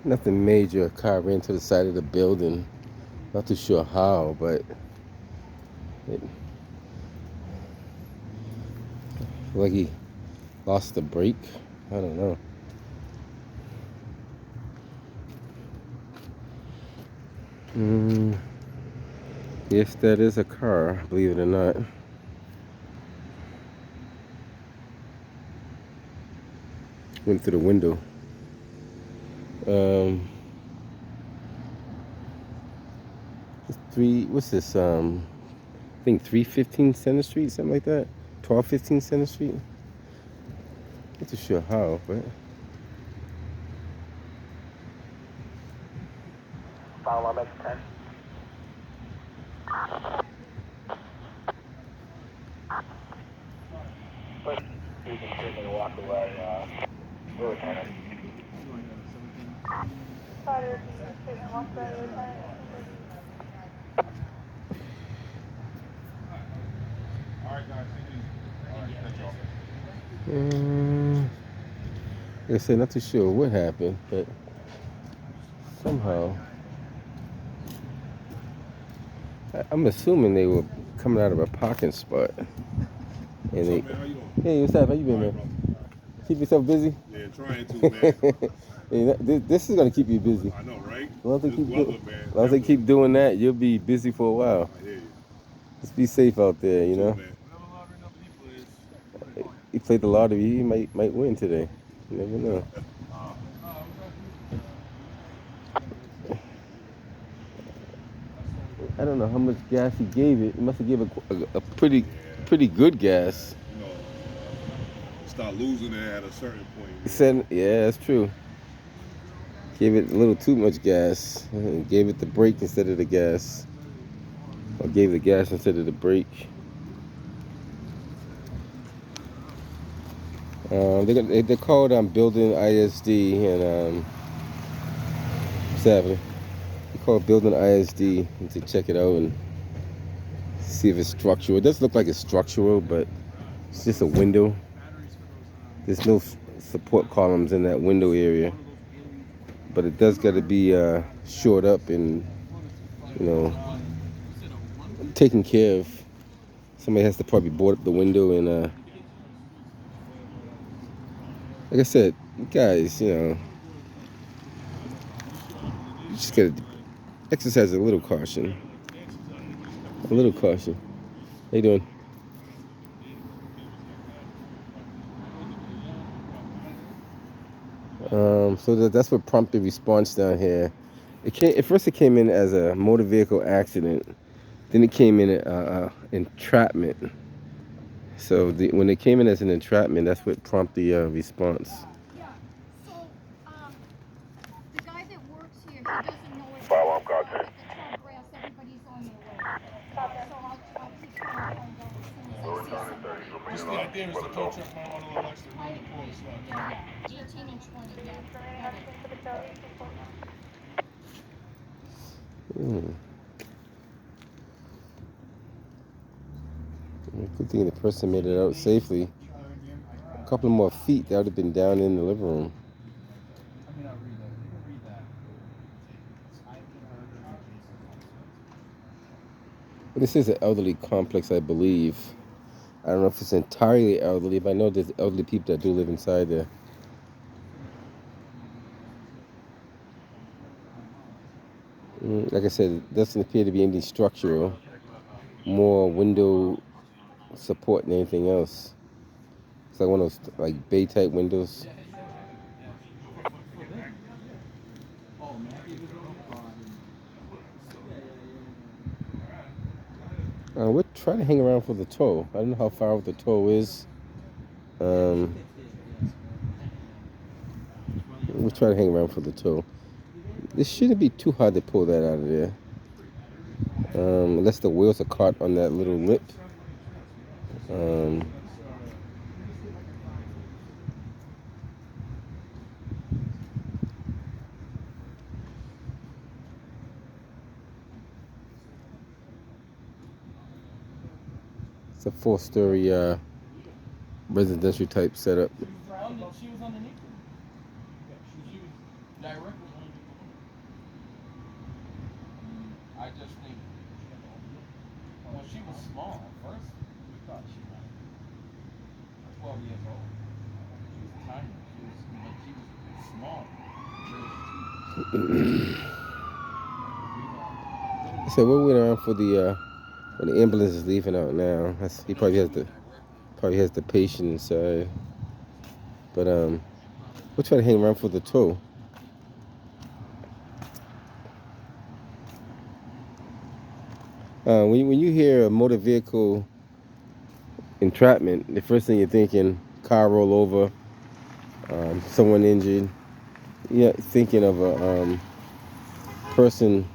Nothing major. A car ran to the side of the building. Not too sure how, but it like he lost the brake. I don't know. Mm, yes, that is a car, believe it or not. Went through the window. Um, what's this? I think 315 Center Street, something like that. 1215 Center Street. Not too sure how, but. Follow up at 10. But you can certainly walk away. Lieutenant. Um, like I said, not too sure what happened, but somehow. I'm assuming they were coming out of a parking spot. And they, hey, what's up? How you been, man? Keep yourself busy? Yeah, trying to, man. Hey, this is gonna keep you busy. I know, right? As long as Man. they keep doing that, you'll be busy for a while. I hear you. Just be safe out there, you know. Man. He played the lottery. He might win today. You never know. I don't know how much gas he gave it. He must have given a pretty good gas. You know, start losing it at a certain point. He said, yeah, that's true. Gave it a little too much gas. Gave it the brake instead of the gas. Or gave the gas instead of the brake. They're called Building ISD and what's happening? They call it Building ISD to check it out and see if it's structural. It does look like it's structural, but it's just a window. There's no support columns in that window area, but it does got to be shored up and taken care of. Somebody has to probably board up the window and like I said, guys, you just gotta exercise a little caution. A little caution. How you doing? So that's what prompted response down here. At first it came in as a motor vehicle accident. Then it came in entrapment. So when it came in as an entrapment, that's what prompted the response. Yeah. So, the guy that works here, he doesn't know it. Follow up, got 10. The tall grass, everybody's on their way. So I'll keep trying to find out as soon as I see somebody. Just the idea is the tow truck might want a little extra room to pull the stuff. Yeah, 18 and 20, yeah. Good thing the person made it out safely. A couple more feet, that would have been down in the living room. But this is an elderly complex, I believe. I don't know if it's entirely elderly, but I know there's elderly people that do live inside there. Like I said, it doesn't appear to be anything structural. More window support than anything else. It's like one of those like bay type windows. We'll try to hang around for the tow. I don't know how far out the tow is. We'll try to hang around for the tow. This shouldn't be too hard to pull that out of there. Unless the wheels are caught on that little lip. It's a 4-story residential type setup. She was underneath him. She was direct. I just think, well, she was small at first. We thought she was 12 years old. She was tiny. But she was small. So we're waiting around for the when the ambulance is leaving out now. He probably has the patient inside. But we'll try to hang around for the tow. When you hear a motor vehicle entrapment, the first thing you're thinking, car roll over, someone injured. Yeah, thinking of a person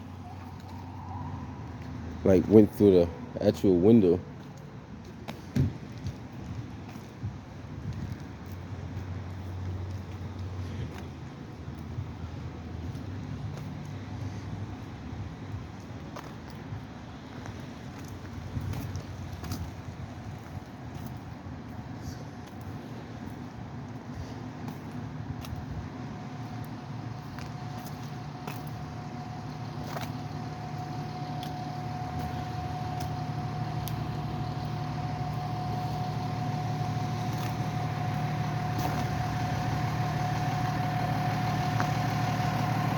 like went through the actual window.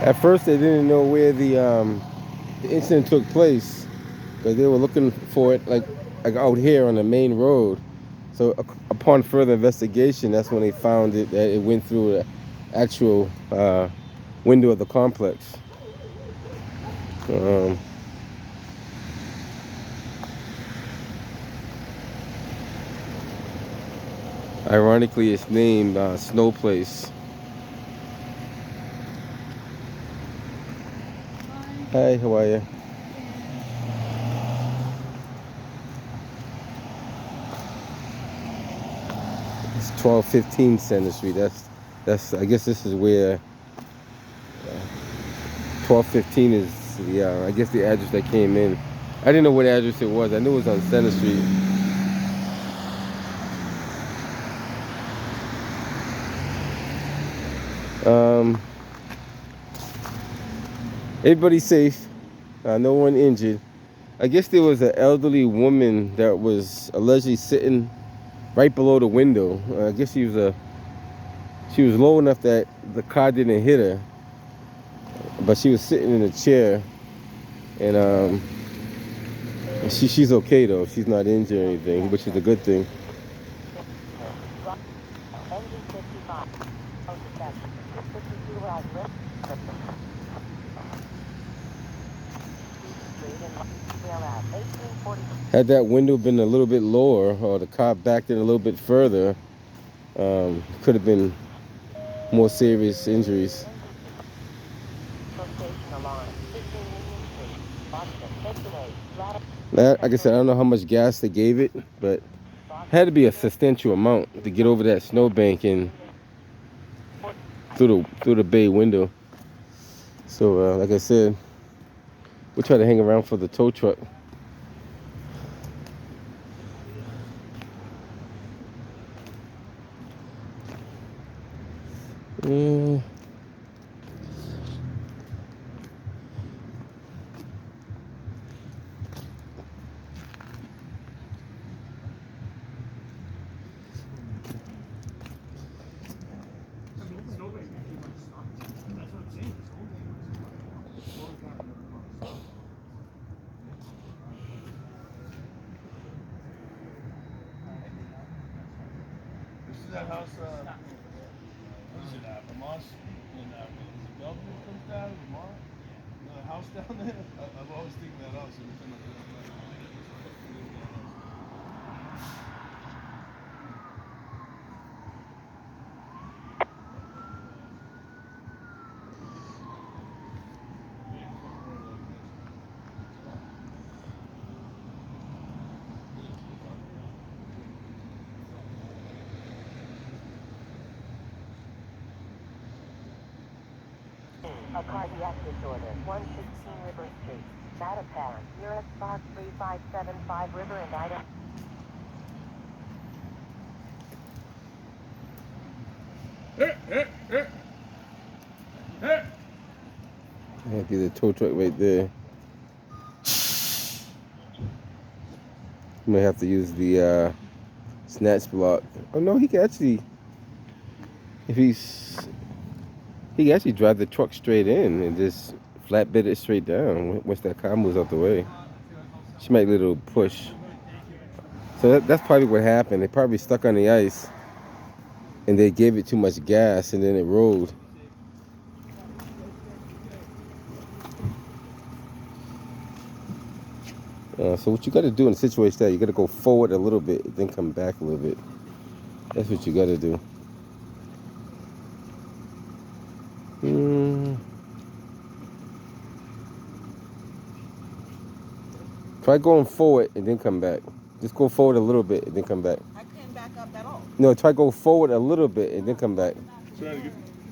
At first, they didn't know where the incident took place because they were looking for it like out here on the main road. So upon further investigation, that's when they found it that it went through the actual window of the complex. Um, Ironically, it's named Snow Place. Hi, how are you? It's 1215 Center Street. That's. I guess this is where 1215 is. I guess the address that came in. I didn't know what address it was. I knew it was on Center Street. Um, Everybody's safe. No one injured. I guess there was an elderly woman that was allegedly sitting right below the window. I guess she was low enough that the car didn't hit her, but she was sitting in a chair, and she's okay though. She's not injured or anything, which is a good thing. Had that window been a little bit lower, or the car backed in a little bit further, could have been more serious injuries. Like I said, I don't know how much gas they gave it, but it had to be a substantial amount to get over that snowbank and through the bay window. So, like I said, we'll try to hang around for the tow truck. This is that house, what is it, Vermont? When the governor comes down, Vermont? The house down there? I've always thinking that house every time I go down there. A cardiac disorder, 116 River Street. Not apparent. Nearest box 3575 River and item. That'd be the tow truck right there. You may have to use the snatch block. Oh no, he can actually, if he can actually drive the truck straight in and just flatbed it straight down once that car moves out the way. She might little push. So that's probably what happened. They probably stuck on the ice and they gave it too much gas and then it rolled. So what you got to do in a situation like that, you got to go forward a little bit, then come back a little bit. That's what you got to do. Try going forward and then come back. Just go forward a little bit and then come back. I can't back up at all. No, try go forward a little bit and then come back. Trying to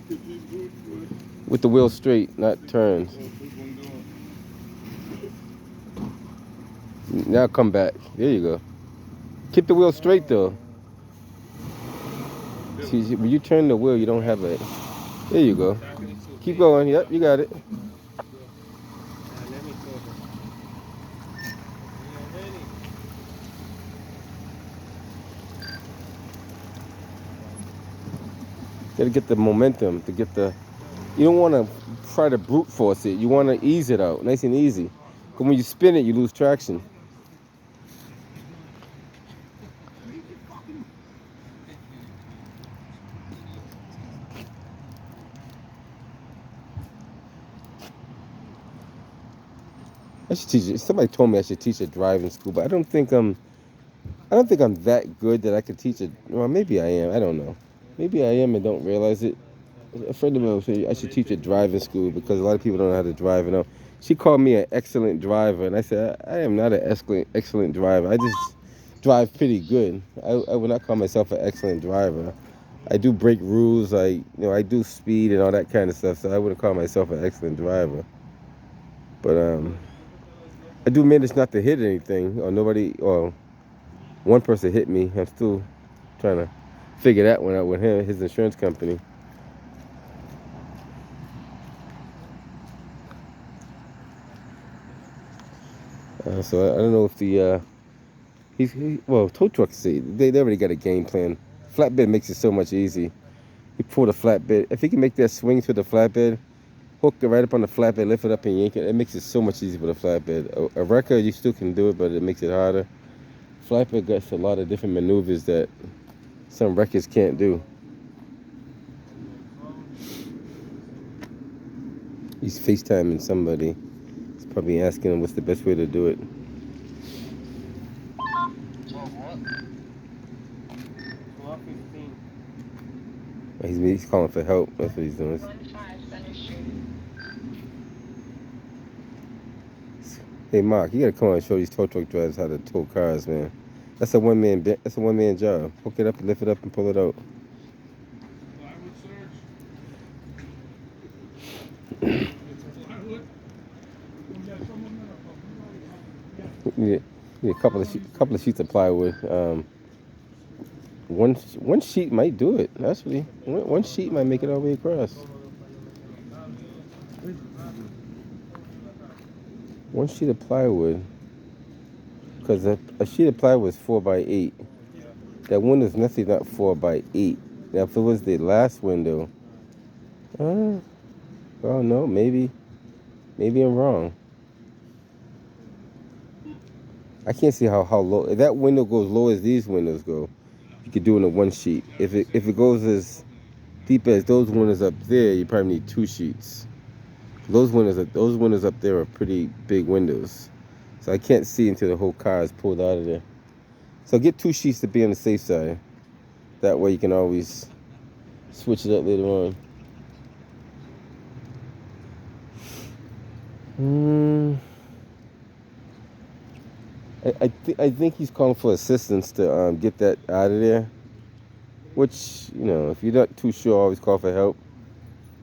get these boots With the wheel straight, not turns. Now come back. There you go. Keep the wheel straight though. See, when you turn the wheel, you don't have a. There you go. Keep going. Yep, you got it. Got to get the momentum to get the. You don't want to try to brute force it. You want to ease it out, nice and easy. Because when you spin it, you lose traction. I should teach it. Somebody told me I should teach a driving school, but I don't think I'm that good that I could teach it. Well, maybe I am. I don't know. Maybe I am and don't realize it. A friend of mine said I should teach a driving school because a lot of people don't know how to drive. You know, she called me an excellent driver, and I said I am not an excellent driver. I just drive pretty good. I would not call myself an excellent driver. I do break rules. I do speed and all that kind of stuff. So I wouldn't call myself an excellent driver. But I do manage not to hit anything or nobody or one person hit me. I'm still trying to figure that one out with him, his insurance company. So I don't know if the tow trucks say they already got a game plan. Flatbed makes it so much easy. He pulled a flatbed. If he can make that swing to the flatbed, hook it right up on the flatbed, lift it up and yank it. It makes it so much easier with a flatbed. A wrecker, you still can do it, but it makes it harder. Flatbed got a lot of different maneuvers that some wreckers can't do. He's FaceTiming somebody. He's probably asking him what's the best way to do it. He's calling for help. That's what he's doing. Hey Mark, you gotta come on and show these tow truck drivers how to tow cars, man. That's a one man job. Hook it up and lift it up and pull it out. Yeah, a couple of sheets of plywood. One sheet might do it. Actually, one sheet might make it all the way across. One sheet of plywood, because a sheet of plywood is 4x8. That window's necessarily not 4x8. Now, if it was the last window, well, no, maybe I'm wrong. I can't see how low. If that window goes low as these windows go, you could do it in a one sheet. If it goes as deep as those windows up there, you probably need two sheets. Those windows up there are pretty big windows, so I can't see until the whole car is pulled out of there. So get two sheets to be on the safe side. That way you can always switch it up later on. I think he's calling for assistance to get that out of there. Which, if you're not too sure, always call for help.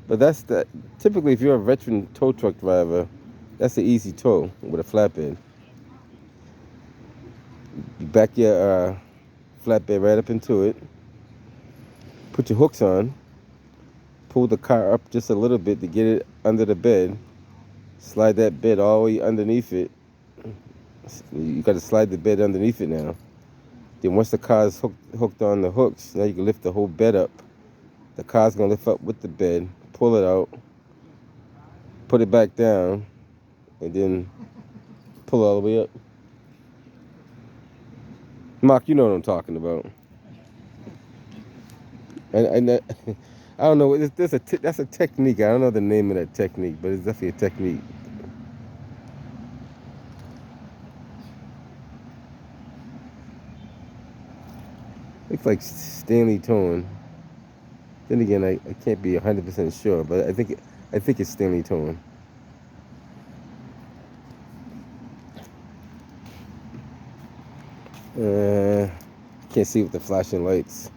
But that's that. Typically, if you're a veteran tow truck driver, that's an easy tow with a flatbed. You back your flatbed right up into it. Put your hooks on. Pull the car up just a little bit to get it under the bed. Slide that bed all the way underneath it. You got to slide the bed underneath it now. Then once the car's hooked on the hooks, now you can lift the whole bed up. The car's gonna lift up with the bed, pull it out, put it back down, and then pull all the way up. Mark, you know what I'm talking about. And I don't know. That's a technique. I don't know the name of that technique, but it's definitely a technique. Looks like Stanley Tone. Then again, I can't be 100% sure, but I think it's Stanley Tone. Can't see with the flashing lights.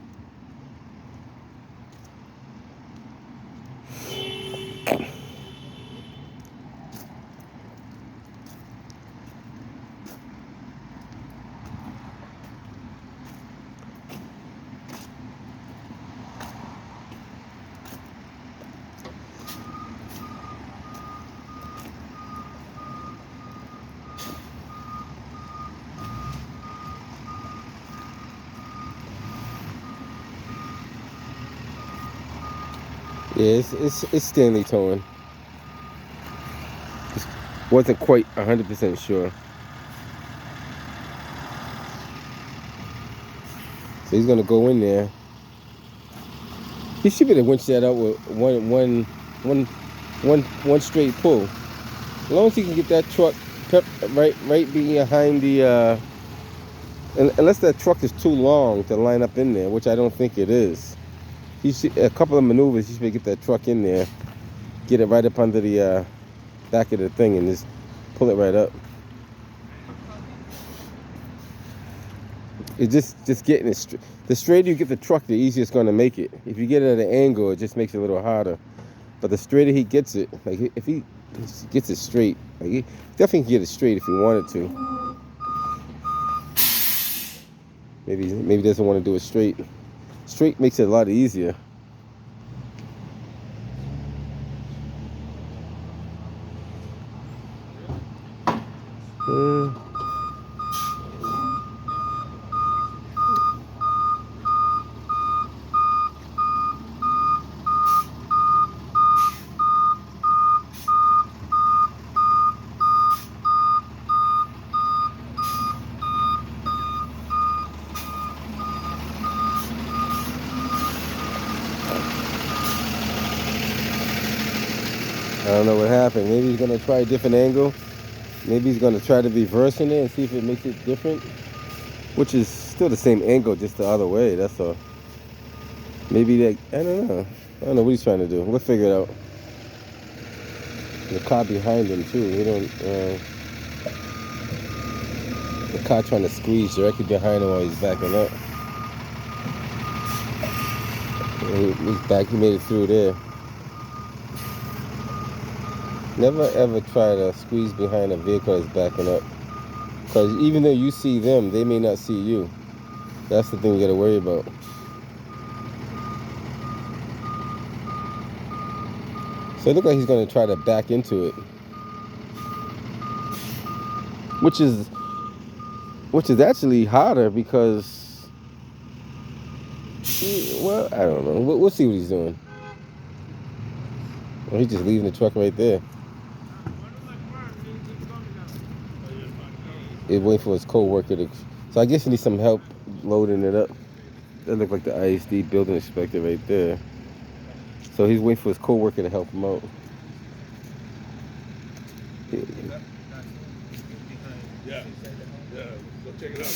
Yeah, it's Stanley Tone. Just wasn't quite 100% sure. So he's gonna go in there. He should be able to winch that out with one straight pull. As long as he can get that truck right behind the unless that truck is too long to line up in there, which I don't think it is. A couple of maneuvers, you should get that truck in there, get it right up under the back of the thing, and just pull it right up. It's just getting it straight. The straighter you get the truck, the easier it's going to make it. If you get it at an angle, it just makes it a little harder. But the straighter he gets it, like if he gets it straight, like he definitely can get it straight if he wanted to. Maybe he doesn't want to do it straight. Straight makes it a lot easier. I don't know what happened. Maybe he's gonna try a different angle. Maybe he's gonna try to reverse in it and see if it makes it different. Which is still the same angle, just the other way. That's all. Maybe I don't know. I don't know what he's trying to do. We'll figure it out. The car behind him too. He don't. The car trying to squeeze directly behind him while he's backing up. He's back. He made it through there. Never ever try to squeeze behind a vehicle that's backing up. Because even though you see them, they may not see you. That's the thing you gotta worry about. So it looks like he's gonna try to back into it. Which is actually harder because, well, I don't know. We'll see what he's doing. Well, he's just leaving the truck right there. He's waiting for his co-worker to. So I guess he needs some help loading it up. That looked like the ISD building inspector right there. So he's waiting for his co-worker to help him out. Yeah. Go check it out, man.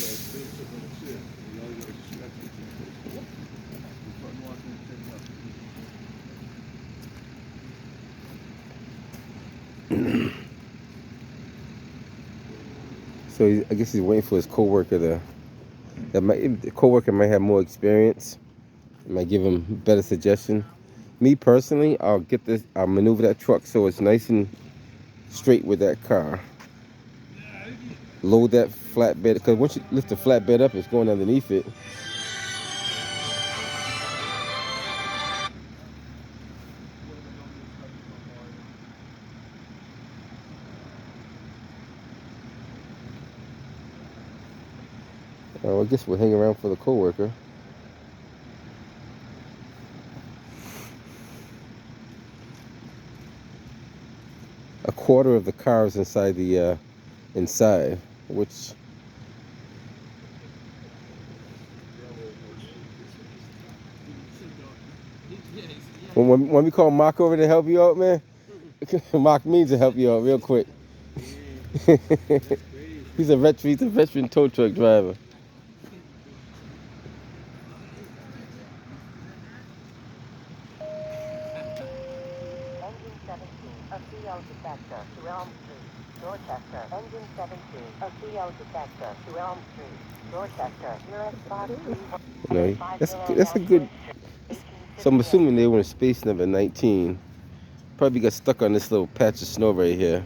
Shit. So I guess he's waiting for his co-worker to. The co-worker might have more experience. It might give him better suggestion. Me personally, I'll maneuver that truck so it's nice and straight with that car. Load that flatbed, because once you lift the flatbed up, it's going underneath it. Oh, I guess we'll hang around for the coworker. A quarter of the car is inside the inside, which when we call Mark over to help you out, man, Mark means to help you out real quick. He's a veteran tow truck driver. Engine 17, a CO detector to Elm Street, Dorchester. Engine 17, a CO detector to Elm Street, Dorchester. Nearest box 3. No, that's a good. So I'm assuming they were in space number 19. Probably got stuck on this little patch of snow right here.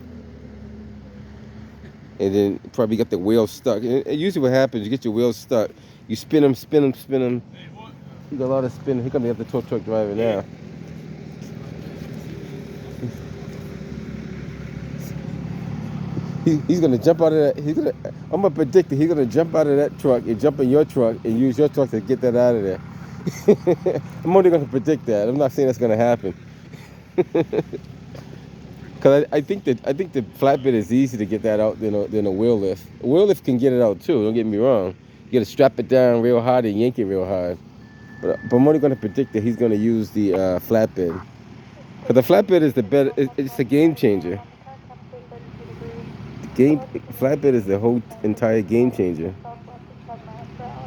And then probably got the wheels stuck. And usually what happens, you get your wheels stuck. You spin them. You got a lot of spin. Here comes the other tow truck driver now. He's gonna jump out of that. I'm gonna predict that he's gonna jump out of that truck and jump in your truck and use your truck to get that out of there. I'm only gonna predict that. I'm not saying that's gonna happen. Cause I think the flatbed is easy to get that out than a wheel lift. A wheel lift can get it out too. Don't get me wrong. You gotta strap it down real hard and yank it real hard. But I'm only gonna predict that he's gonna use the flatbed. Cause the flatbed is the better. It's a game changer. Flatbed is the whole entire game changer.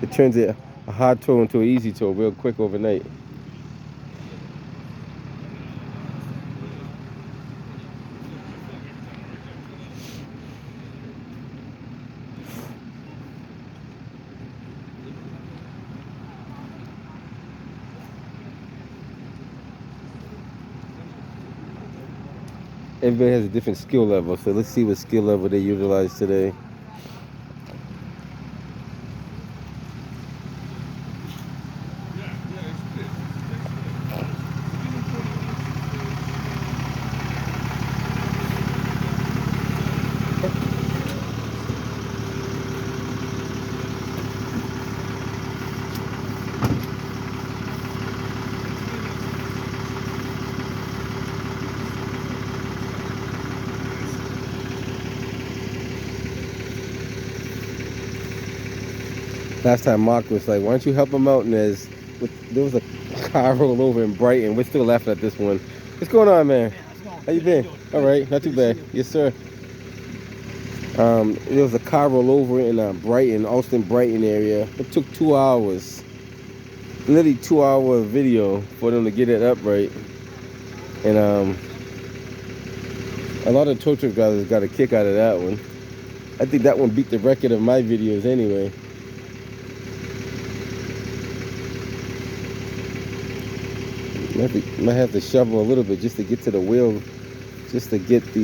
It turns a hard tow into an easy tow real quick overnight. Everybody has a different skill level, so let's see what skill level they utilize today. Last time Mark was like, why don't you help him out? And there was a car roll over in Brighton. We're still laughing at this one. What's going on, man? How you been? All right, not too bad. Yes, sir. There was a car roll over in Brighton, Austin, Brighton area. It took 2 hours. Literally 2 hour video for them to get it up right. And a lot of tow truck drivers got a kick out of that one. I think that one beat the record of my videos anyway. Might have to shovel a little bit just to get to the wheel, just to get the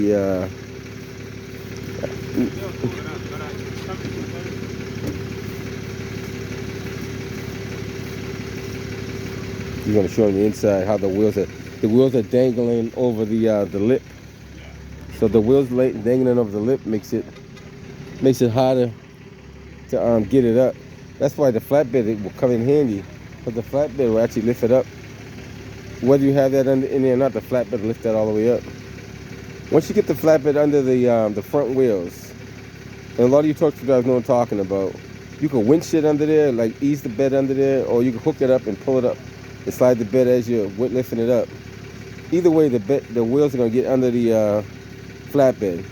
you're gonna show them the inside how the wheels are dangling over the lip. So the wheels dangling over the lip makes it harder to get it up. That's why the flatbed will come in handy, but the flatbed will actually lift it up. Whether you have that in there or not, the flatbed will lift that all the way up. Once you get the flatbed under the front wheels, and a lot of you tow truck drivers know what I'm talking about, you can winch it under there, like ease the bed under there, or you can hook it up and pull it up and slide the bed as you're lifting it up. Either way, the wheels are gonna get under the flatbed.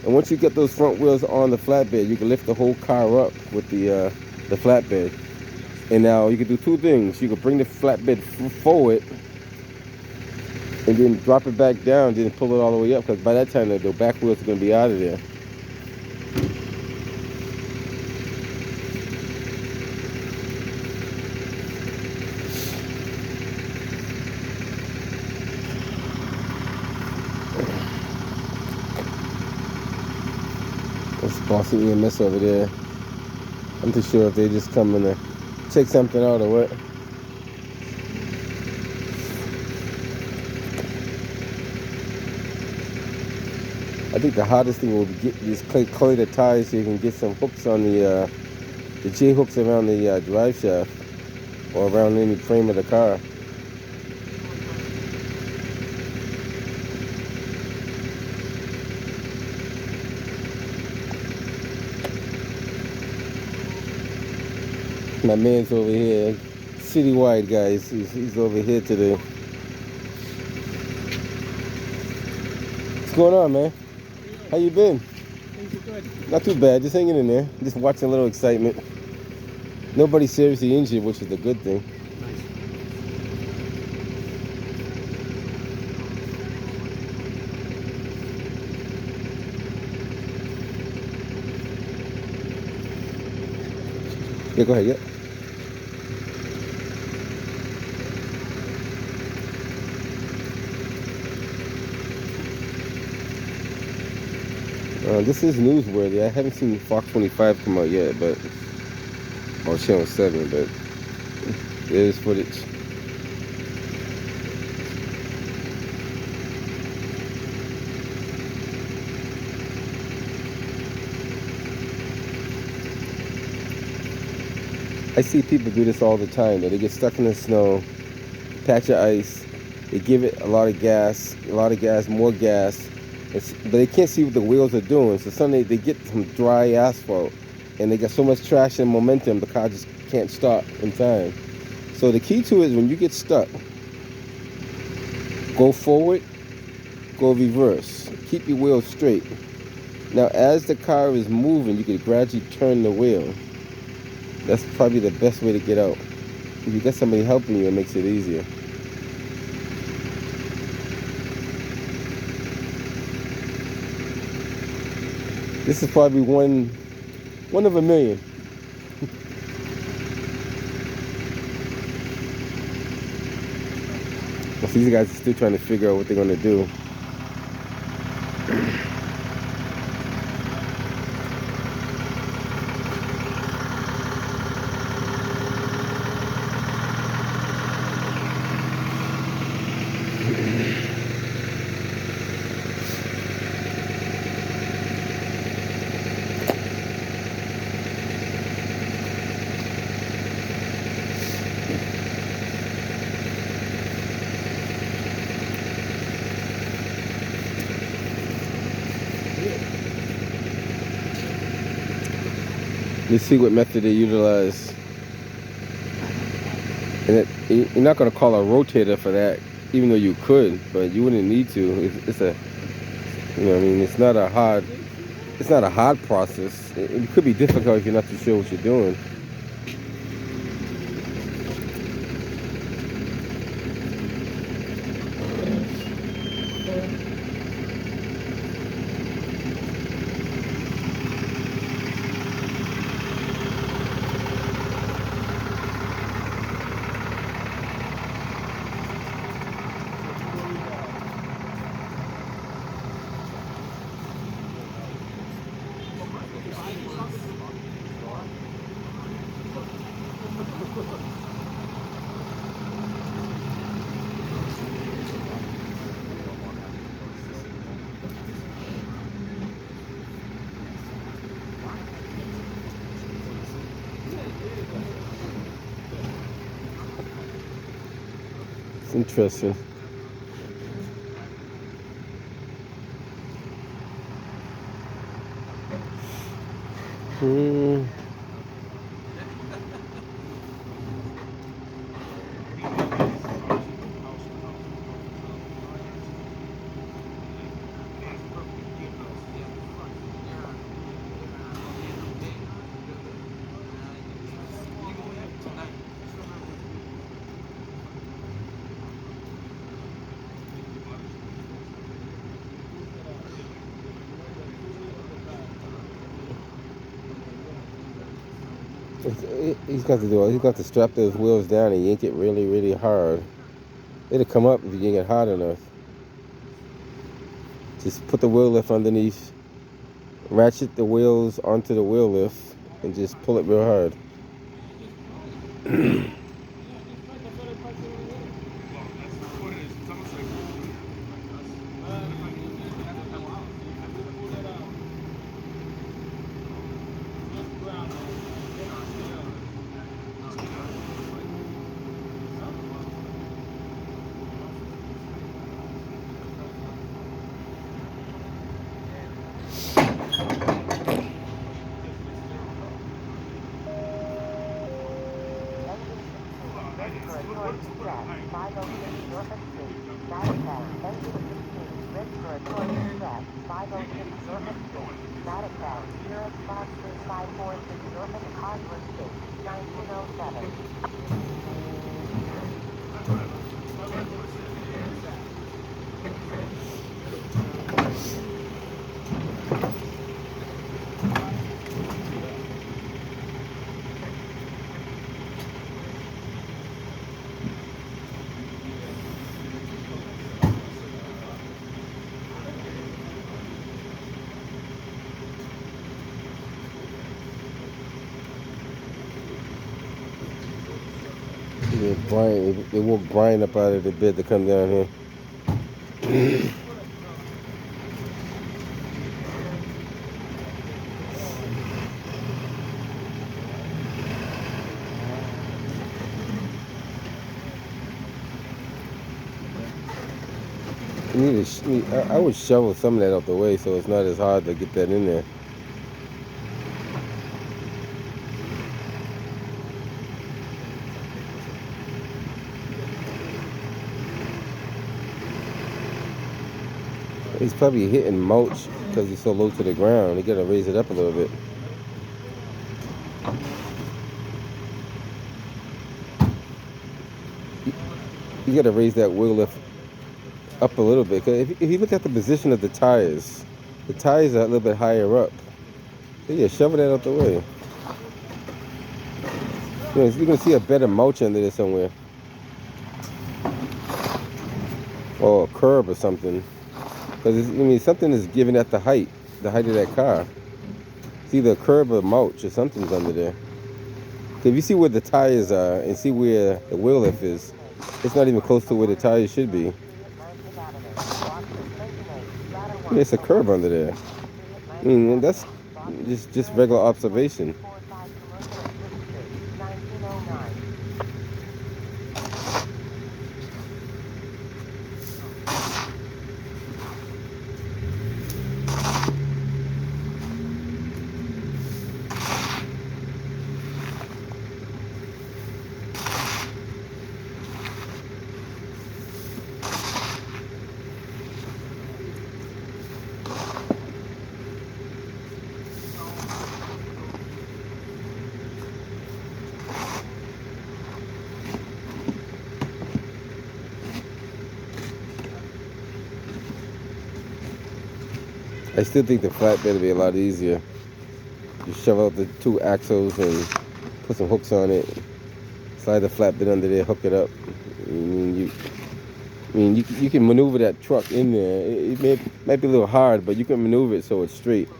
And once you get those front wheels on the flatbed, you can lift the whole car up with the flatbed. And now you can do two things. You can bring the flatbed forward and then drop it back down, then pull it all the way up, because by that time the back wheels are going to be out of there. That's Boston EMS over there. I'm too sure if they just coming to check something out or what. I think the hardest thing will be just clear the tires so you can get some hooks on the The J hooks around the drive shaft or around any frame of the car. My man's over here, citywide guys. He's over here today. What's going on, man? How you been? Things are good. Not too bad. Just hanging in there. Just watching a little excitement. Nobody seriously injured, which is a good thing. Nice. Yeah, go ahead. Yeah. This is newsworthy. I haven't seen Fox 25 come out yet, but or Channel 7, but there is footage. I see people do this all the time. They get stuck in the snow, patch of ice. They give it a lot of gas, more gas. But they can't see what the wheels are doing. So suddenly they get some dry asphalt, and they got so much traction and momentum, the car just can't stop in time. So the key to it is when you get stuck, go forward, go reverse. Keep your wheels straight. Now, as the car is moving, you can gradually turn the wheel. That's probably the best way to get out. If you got somebody helping you, it makes it easier. This is probably one of a million. Well, these guys are still trying to figure out what they're going to do. Let's see what method they utilize. And you're not going to call a rotator for that, even though you could, but you wouldn't need to. It's a, you know, I mean, it's not a hard process. It could be difficult if you're not too sure what you're doing. It's interesting. He's got to strap those wheels down and yank it really, really hard. It'll come up if you yank it hard enough. Just put the wheel lift underneath, ratchet the wheels onto the wheel lift, and just pull it real hard. Toys Track, 506 Norfolk Street, Maddoxtown, US Box 3546 Norfolk Cosworth Street, 1907. Yeah, Brian, they woke Brian up out of the bed to come down here. I would shovel some of that out the way so it's not as hard to get that in there. He's probably hitting mulch because he's so low to the ground. He gotta raise it up a little bit. You gotta raise that wheel lift up a little bit. Cause if you look at the position of the tires are a little bit higher up. So yeah, shovel that out the way. You're gonna see a better mulch under there somewhere, or a curb or something. Because something is giving that the height of that car. It's either a curb or mulch or something's under there. If you see where the tires are and see where the wheel lift is, it's not even close to where the tires should be. It's a curb under there. That's just regular observation. I still think the flatbed would be a lot easier. You shove out the two axles and put some hooks on it. Slide the flatbed under there, hook it up. You can maneuver that truck in there. It might be a little hard, but you can maneuver it so it's straight.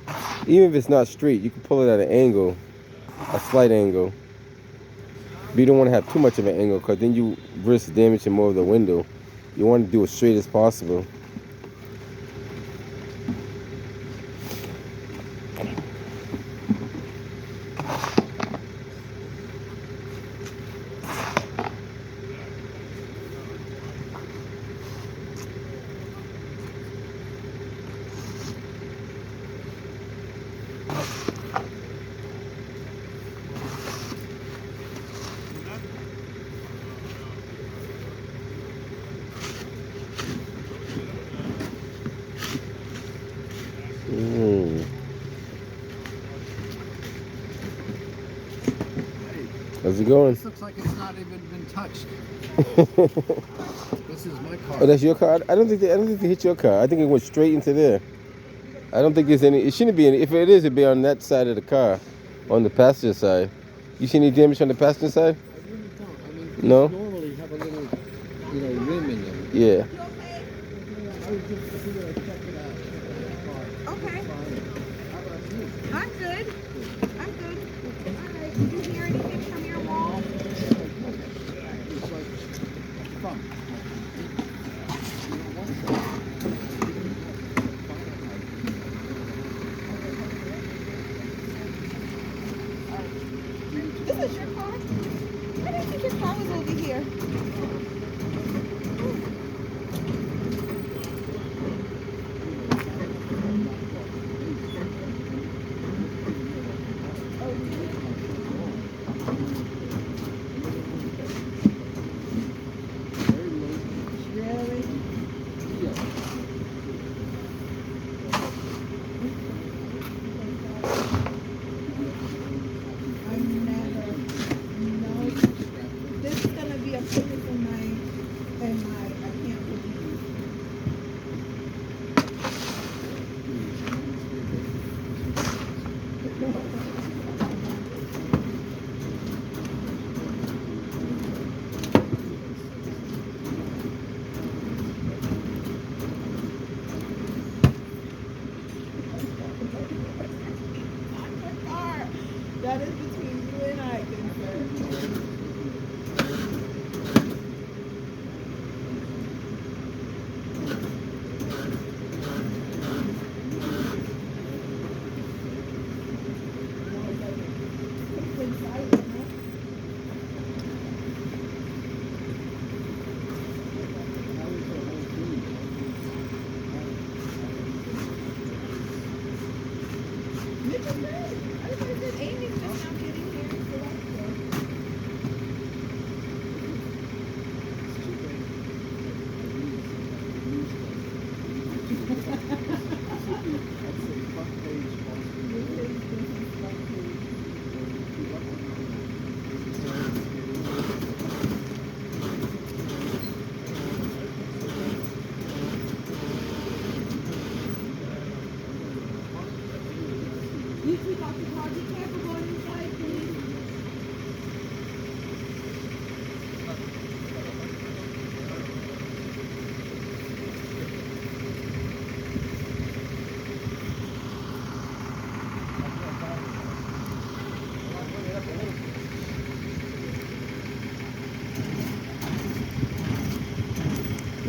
Even if it's not straight, you can pull it at an angle, a slight angle. But you don't want to have too much of an angle because then you risk damaging more of the window. You want to do it straight as possible. How's it going? This looks like it's not even been touched. This is my car. Oh, that's your car? I don't think they hit your car. I think it went straight into there. I don't think there's any. It shouldn't be any. If it is, it'd be on that side of the car, on the passenger side. You see any damage on the passenger side? I really don't. I mean, No? normally have a little, rim in them. Yeah. I was just here to check it out. Okay. How about you? I'm good. I'm good. All right. Did you hear anything from your wall? It's like fun. This is your car? I didn't think your car was over here. Really?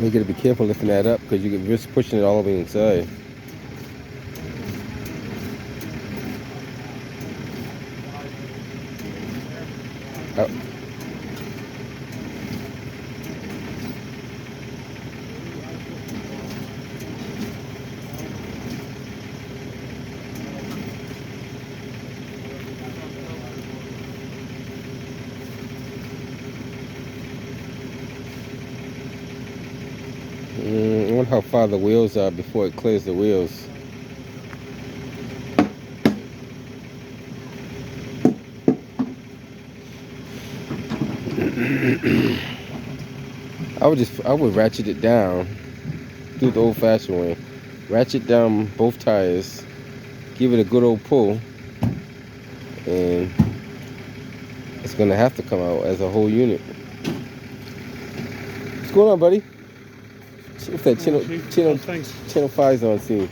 You gotta be careful lifting that up because you could risk pushing it all the way inside. Oh. I wonder how far the wheels are before it clears the wheels. I would ratchet it down, do it the old-fashioned way. Ratchet down both tires, give it a good old pull, and it's gonna have to come out as a whole unit. What's going on, buddy? What's that? Channel 5's on scene.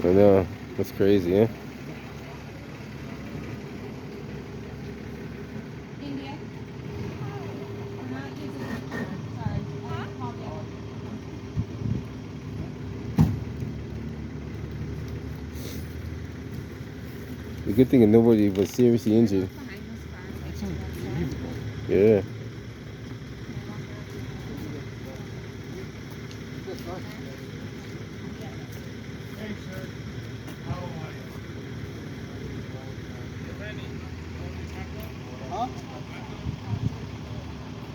I know, that's crazy, yeah? India? I'm not using it. Sorry. Call the other. The good thing is nobody was seriously injured. Yeah. Huh?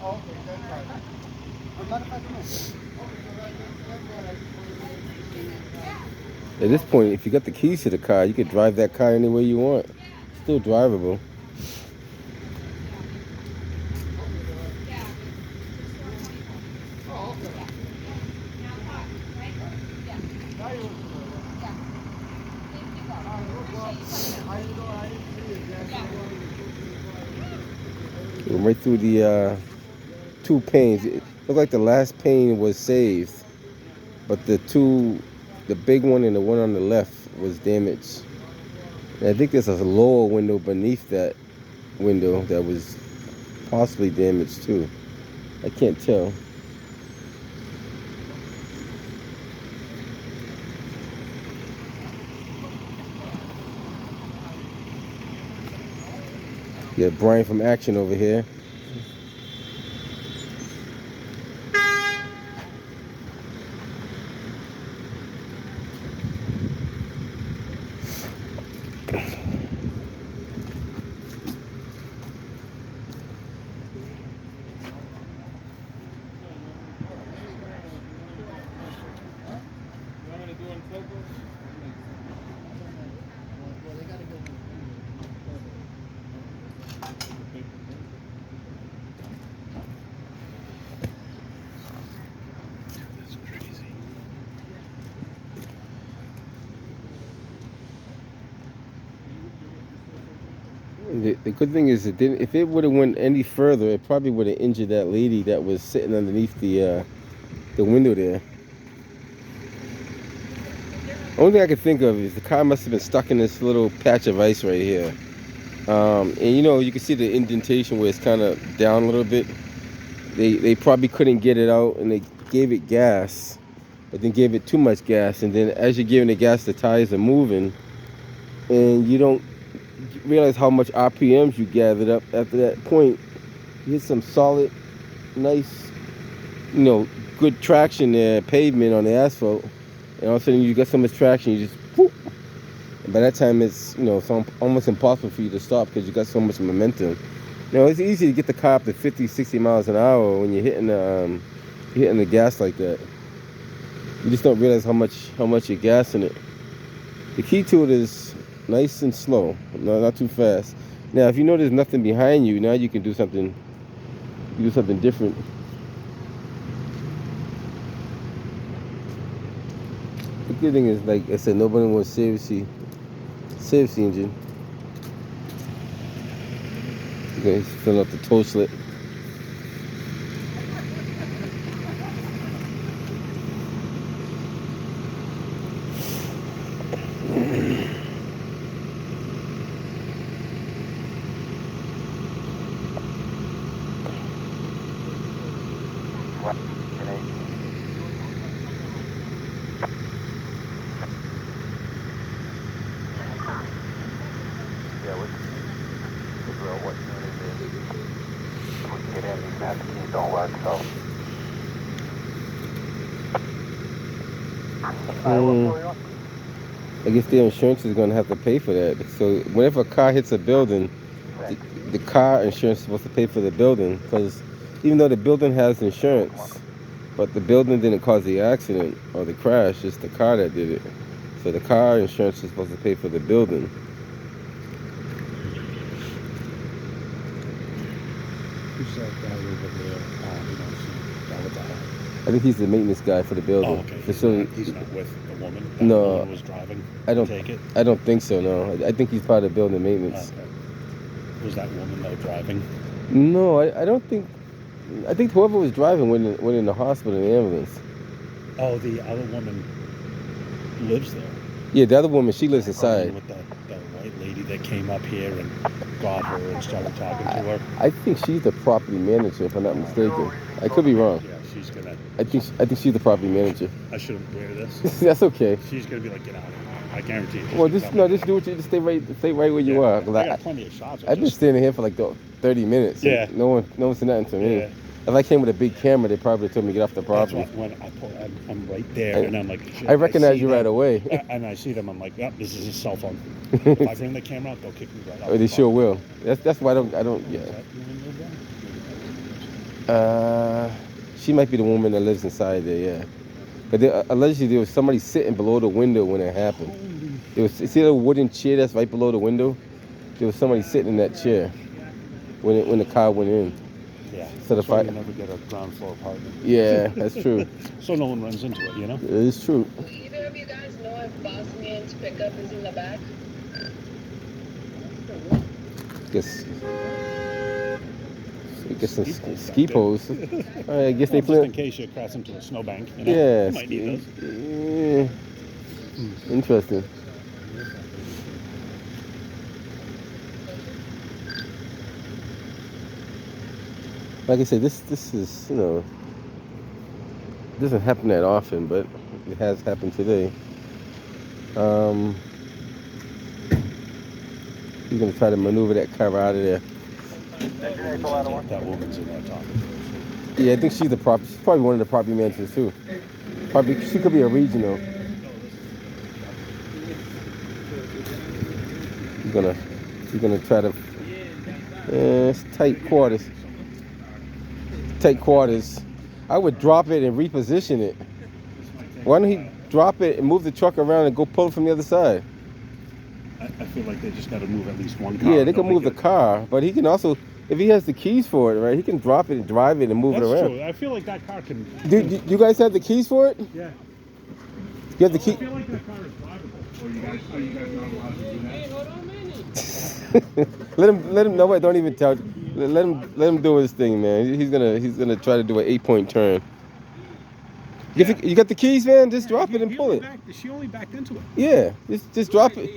Oh, okay, that's right. I'm not a customer. At this point, if you got the keys to the car, you could drive that car any way you want. Still drivable. Went right through the two panes. It looked like the last pane was saved, but the big one and the one on the left was damaged. And I think there's a lower window beneath that window that was possibly damaged too. I can't tell. Yeah, Brian from Action over here. The good thing is, if it would have went any further, it probably would have injured that lady that was sitting underneath the window there. Only thing I can think of is the car must have been stuck in this little patch of ice right here. And you can see the indentation where it's kind of down a little bit. They probably couldn't get it out, and they gave it gas, but then gave it too much gas, and then as you're giving it gas, the tires are moving, and you don't realize how much RPMs you gathered up after that point. You hit some solid, nice, good traction there, pavement on the asphalt, and all of a sudden you got so much traction, you just whoop. And by that time, it's it's almost impossible for you to stop because you got so much momentum. It's easy to get the car up to 50, 60 miles an hour when you're hitting the gas like that. You just don't realize how much you're gassing it. The key to it is nice and slow, not too fast. Now, if you know there's nothing behind you, now you can do something. You do something different. The good thing is, like I said, nobody wants seriously engine. Okay, fill up the toe slit. Yeah, we figure out what unit it is. We can get in, these master keys don't work, so. I guess their insurance is going to have to pay for that. So whenever a car hits a building, the car insurance is supposed to pay for the building, because even though the building has insurance, but the building didn't cause the accident or the crash, it's the car that did it. So the car insurance is supposed to pay for the building. Who's that guy over there? We don't see that with the hat. I think he's the maintenance guy for the building. Oh, okay. Facility. He's not with the woman. No. The woman was driving. Take it. I don't think so. No, I think he's part of building maintenance. Okay. Was that woman though driving? No, I don't think. I think whoever was driving went in the hospital in the ambulance. Oh, the other woman lives there. Yeah, the other woman, she lives inside. With that white lady that came up here and got her and started talking to her. I think she's the property manager, if I'm not mistaken. I could be wrong. Yeah, she's gonna. I think she's the property manager. I shouldn't wear this. That's okay. She's gonna be like, get out of here. I guarantee it. Well, just do what you just stay right where you are. I got plenty of shots. I've been standing here for like 30 minutes. Yeah. No one said nothing to me. Yeah. If I came with a big camera, they probably told me to get off the That's property. when I pull, I'm right there, and I'm like, shit, I recognize see you right them. away. And I see them, I'm like, yep, this is his cell phone. If I bring the camera out, they'll kick me right out. Or they sure will. That's why I don't. Yeah. She might be the woman that lives inside there. Yeah. But allegedly there was somebody sitting below the window when it happened. See the wooden chair that's right below the window? There was somebody sitting in that chair when the car went in. Yeah. So the you never get a ground floor apartment. Yeah, that's true. So no one runs into it, you know? It is true. Do either of you guys know if Bosnian's pickup is in the back? Guess some ski posts. I guess they Just play. in case you crash into a snowbank, you know? Yeah. You might need those. Interesting. Like I said, this is, it doesn't happen that often, but it has happened today. He's gonna try to maneuver that car out of there. That woman's in there talking. Yeah, I think she's probably one of the property managers too. Probably she could be a regional. He's gonna try to. It's tight quarters. Tight quarters. I would drop it and reposition it. Why don't he drop it and move the truck around and go pull it from the other side? I feel like they just got to move at least one car. Yeah, they can move the car, but he can also, if he has the keys for it, right, he can drop it and drive it and move it around. That's true. I feel like that car can. Do you guys have the keys for it? Yeah. You have the key? I feel like that car is drivable. Or you guys not allowed to do that? Hey, hold on a minute. let him. No, wait, don't even tell. Let him do his thing, man. He's gonna try to do an 8-point turn. Yeah. You got the keys, man. Just drop it and pull it. She only backed into it. Yeah, just drop it.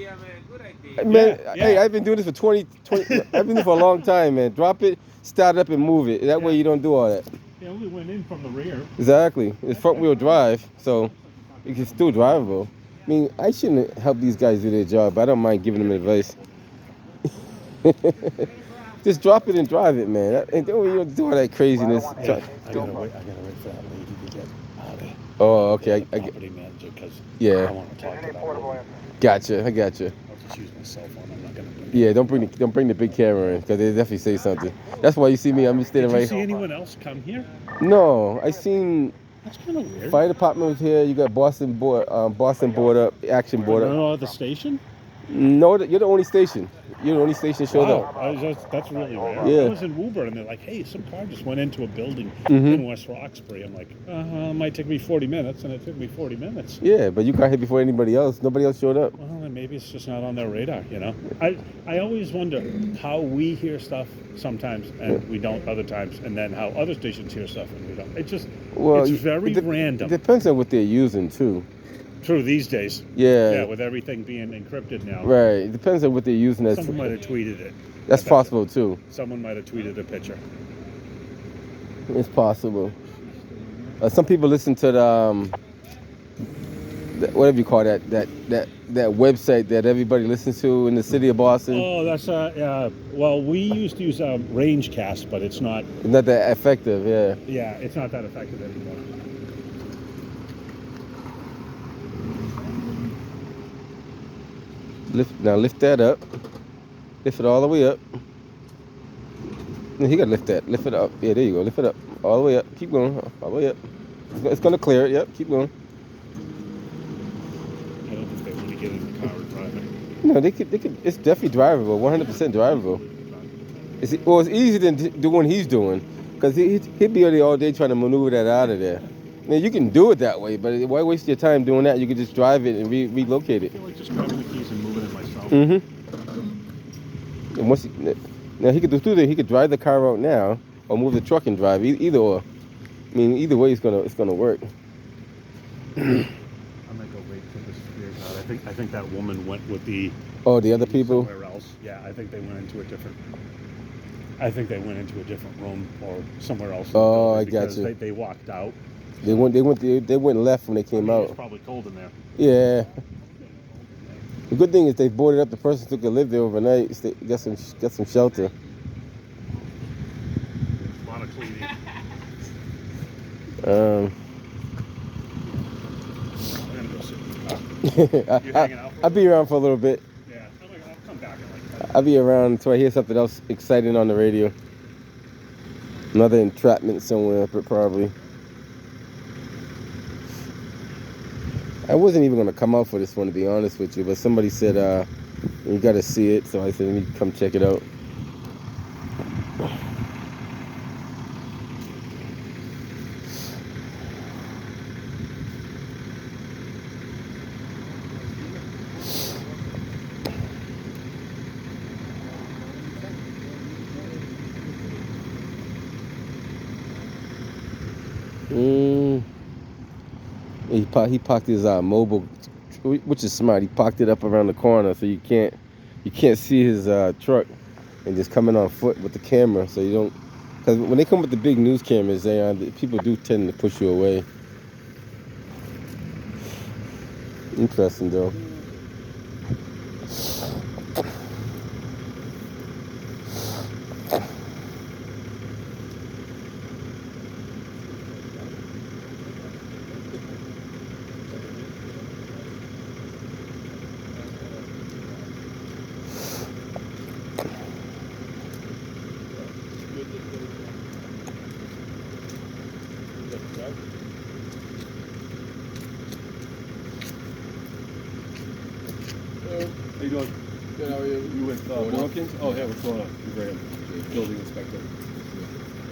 Man, hey, I've been doing this for 20 I've been doing this for a long time, man. Drop it, start it up, and move it. That way you don't do all that. They only went in from the rear. Exactly. It's front wheel drive, so It's still drivable. I mean, I shouldn't help these guys do their job, but I don't mind giving them advice. Just drop it and drive it, man. And you don't do all that craziness. Yeah, I gotta wait for that lady to get out of there. Oh, okay. The property manager, because Yeah. I want to talk to that woman. Gotcha. I gotcha. I'll just use my cell phone. I'm not gonna bring Yeah, don't bring the big camera in because they definitely say something. That's why you see me. I'm just standing Did you right. see anyone else come here? No, I seen That's kind of weird. fire department was here. You got Boston board up, action board up. No other station? No, you're the only station. You're the only station showed up. That's really rare. Yeah. I was in Woburn and they're like, hey, some car just went into a building Mhm. in West Roxbury. I'm like, it might take me 40 minutes, and it took me 40 minutes. Yeah, but you got here before anybody else. Nobody else showed up. Well, then maybe it's just not on their radar, you know? I always wonder how we hear stuff sometimes and we don't other times, and then how other stations hear stuff and we don't. It's very random. It depends on what they're using, too. True, these days. Yeah. Yeah, with everything being encrypted now. Right. It depends on what they're using. Someone might have tweeted it. That's possible, too. Someone might have tweeted a picture. It's possible. Some people listen to the whatever you call that website that everybody listens to in the city of Boston. Oh, that's well, we used to use Rangecast, but it's not. It's not that effective, yeah. Yeah, it's not that effective anymore. Lift that up. Lift it all the way up. No, he gotta lift that. Lift it up. Yeah, there you go. Lift it up. All the way up. Keep going. All the way up. It's gonna clear it. Yep. Keep going. I don't think they want to get in the car and drive it. No, they could. It's definitely drivable. 100% drivable. It's easier than doing what he's doing, because he'd be all day trying to maneuver that out of there. Now, you can do it that way, but why waste your time doing that? You could just drive it and relocate it. I feel like just grabbing the keys and moving it myself. Mm-hmm. And now he could do two things. He could drive the car out now, or move the truck and drive. Either or. I mean, either way, it's gonna work. I might go wait till this clears out. I think that woman went with the. Oh, the other people. Somewhere else. Yeah, I think they went into a different. I think they went into a different room or somewhere else. Oh, I got you. They walked out. They went left when they came out. It's probably cold in there. Yeah. The good thing is they boarded up the person who could live there overnight. So they got some shelter. A lot of cleaning. I'll be around for a little bit. Yeah, I'll come back in like. I'll be around until I hear something else exciting on the radio. Another entrapment somewhere, but probably. I wasn't even gonna come out for this one, to be honest with you, but somebody said you gotta see it, so I said let me come check it out. He parked his mobile, which is smart. He parked it up around the corner, so you can't see his truck, and just coming on foot with the camera, so you don't. Because when they come with the big news cameras, people do tend to push you away. Interesting, though. How you doing? Good, how are you? You with Wilkins? Oh, yeah, what's going on? You're very building inspector.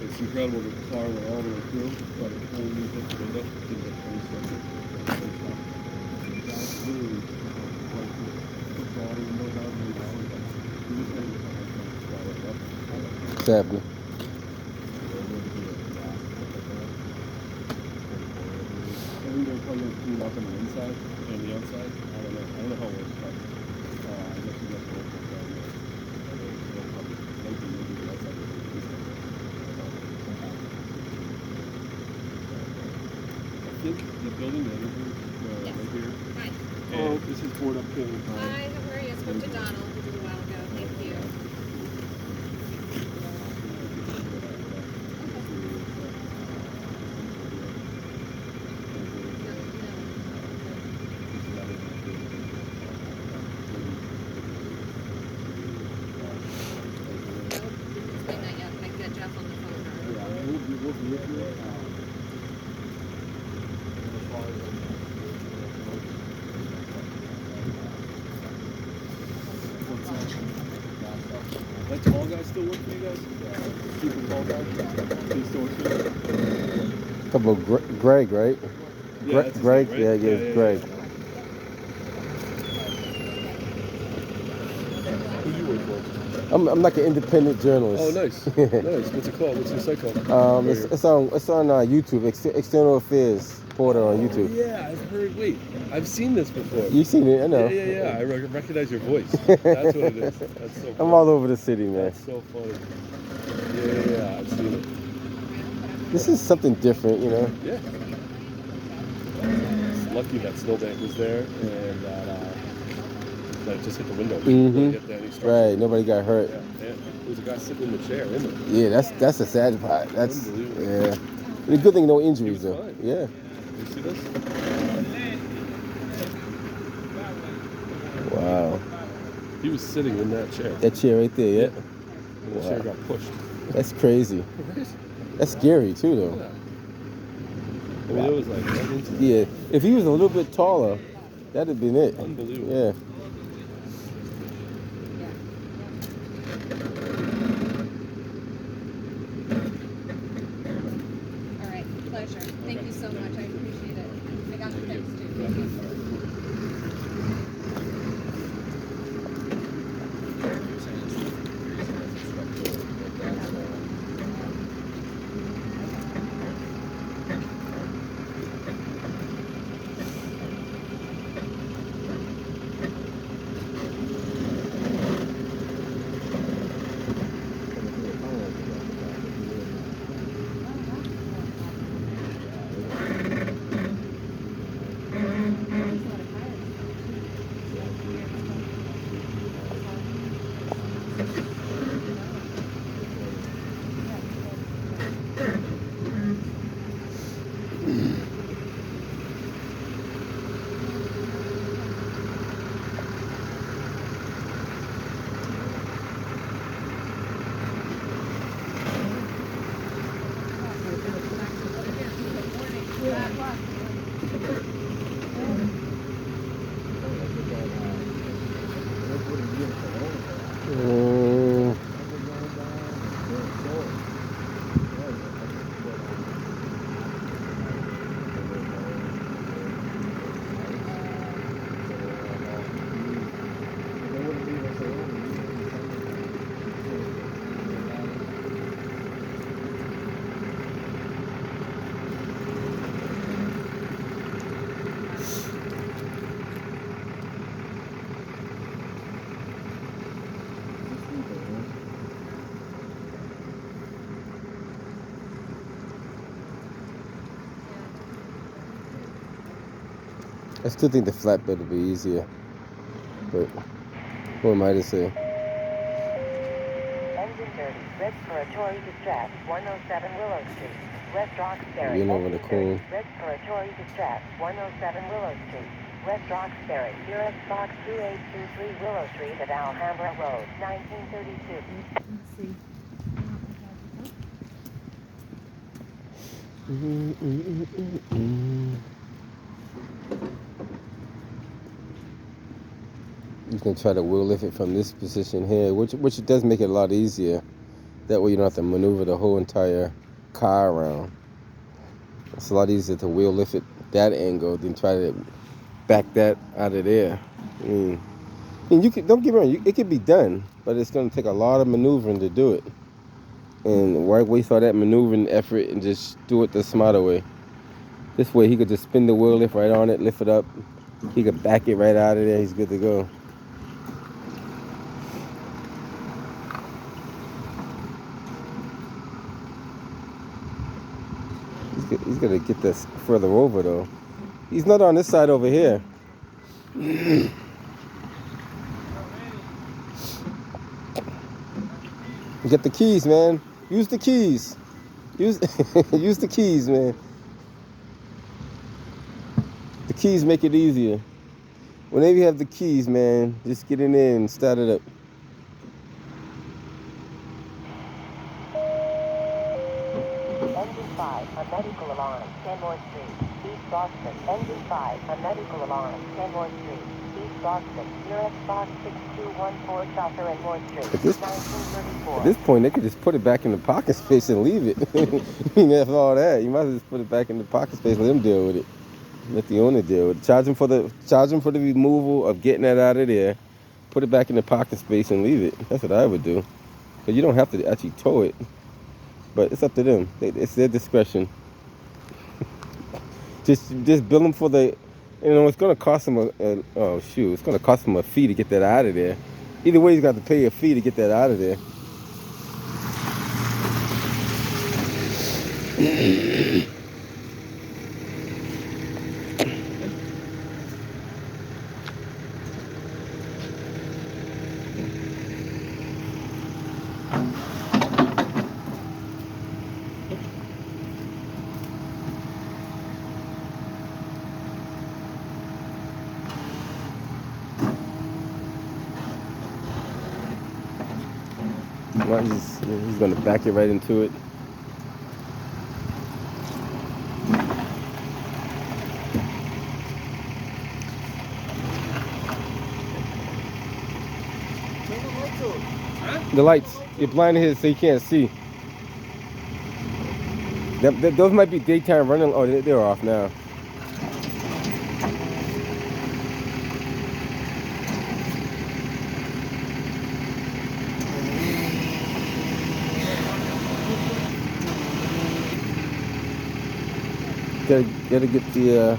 It's incredible the car went all the way through, but it only hit the window, didn't hit any structure. That's literally right through. Took all the windows out, really down, but he was getting the car right up. What's happening? I think they're probably going to clean up on the inside and the outside. I don't know how it works, but I guess you guys will work down there. They'll probably maybe the outside will be think the building manager Yes. right here. Hi. And this is board up here. Hi, how are you? I spoke to Donald a little while ago. Thank you. Explain that yet. I got Jeff on the phone. Yeah, we'll be with you. That tall guy still work for you guys? Super tall guy? He still works for you? Couple of Greg, right? Yeah, that's his Greg, name, right? yeah, Greg. Who you work for? I'm like an independent journalist. Oh, nice. Nice. What's it called? What's your site called? It's on YouTube. External Affairs Porter on YouTube. Yeah, I've heard. Wait, I've seen this before. You've seen it, I know. Yeah. I recognize your voice. That's what it is. That's so funny. I'm all over the city, man. That's so funny. Yeah, I've seen it. This is something different, you know. Yeah. It's lucky that snowbank was there and that it just hit the window. Mm-hmm. Hit any structure. Right, nobody got hurt. Yeah, and there was a guy sitting in the chair, isn't it? Yeah, that's the sad part. That's unbelievable. yeah. The good thing, no injuries though. Fine. Yeah. You see this? Wow. He was sitting in that chair. That chair right there, yeah. And the chair got pushed. That's crazy. That's scary too, though. Yeah. I mean, it was like yeah. If he was a little bit taller, that'd have been it. Unbelievable. Yeah. All right. Pleasure. Thank you so much. I appreciate it. I got the text too. Thank you. I still think the flatbed would be easier, but what am I to say? Engine 30, respiratory distress, 107 Willow Street. West Roxbury. You know what the cool. Respiratory distress, 107 Willow Street. West Roxbury, nearest box 2823 Willow Street at Alhambra Road, 1932. Let's see. You can try to wheel lift it from this position here, which does make it a lot easier. That way you don't have to maneuver the whole entire car around. It's a lot easier to wheel lift it that angle than try to back that out of there. I mean you can, don't get me wrong, it could be done, but it's going to take a lot of maneuvering to do it. And why waste all that maneuvering effort and just do it the smarter way? This way he could just spin the wheel lift right on it, lift it up. He could back it right out of there. He's good to go. He's gonna get this further over though. He's not on this side over here. Get the keys, man. Use the keys. Use use the keys, man. The keys make it easier. Whenever you have the keys, man, just get in there and start it up. Engine 5, a medical alarm, Kenmore Street, East Boston. Engine 5, a medical alarm, Kenmore Street, East Boston. Nearest box 6214 Chaucer and Moore Street, 1934. At this point, they could just put it back in the pocket space and leave it. I mean, after all that, you might as well just put it back in the pocket space. Let them deal with it. Let the owner deal with it. Charge them for the removal of getting that out of there. Put it back in the parking space and leave it. That's what I would do. Because you don't have to actually tow it. But it's up to them. It's their discretion. just bill them for the, it's going to cost them it's going to cost them a fee to get that out of there. Either way, he's got to pay a fee to get that out of there. Well, he's going to back it right into it. The lights. You're blinded here so you can't see. Those might be daytime running. Oh, they're off now. Gotta get the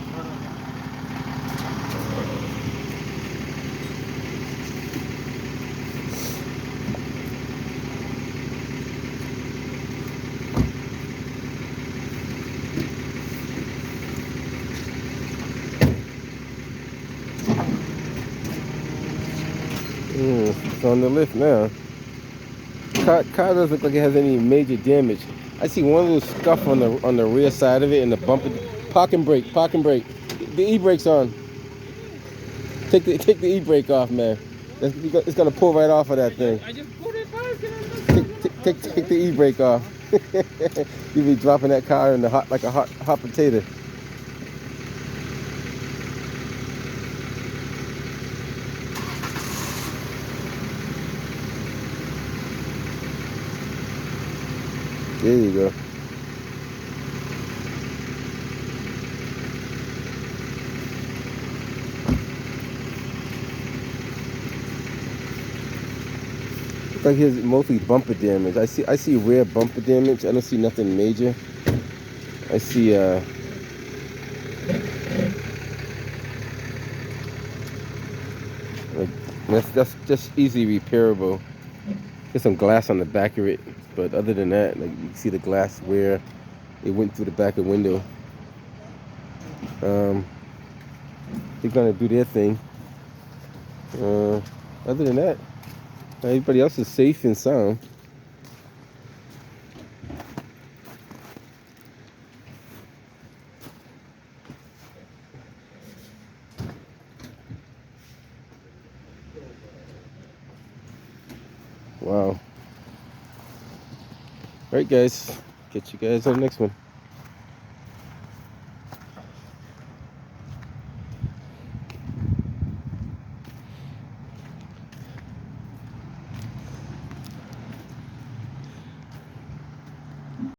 it's on the lift now. Car doesn't look like it has any major damage. I see one little scuff on the rear side of it and the bumper. Park and brake. The e-brake's on. Take the e-brake off, man. It's gonna pull right off of that thing. I just put it back and Take the e-brake off. You be dropping that car in the hot like a hot potato. There you go. Looks like here's mostly bumper damage. I see rare bumper damage. I don't see nothing major. I see that's just easily repairable. There's some glass on the back of it, but other than that, like you can see the glass where it went through the back of the window. They're gonna do their thing. Other than that, everybody else is safe and sound. Wow. All right, guys. Catch you guys on the next one.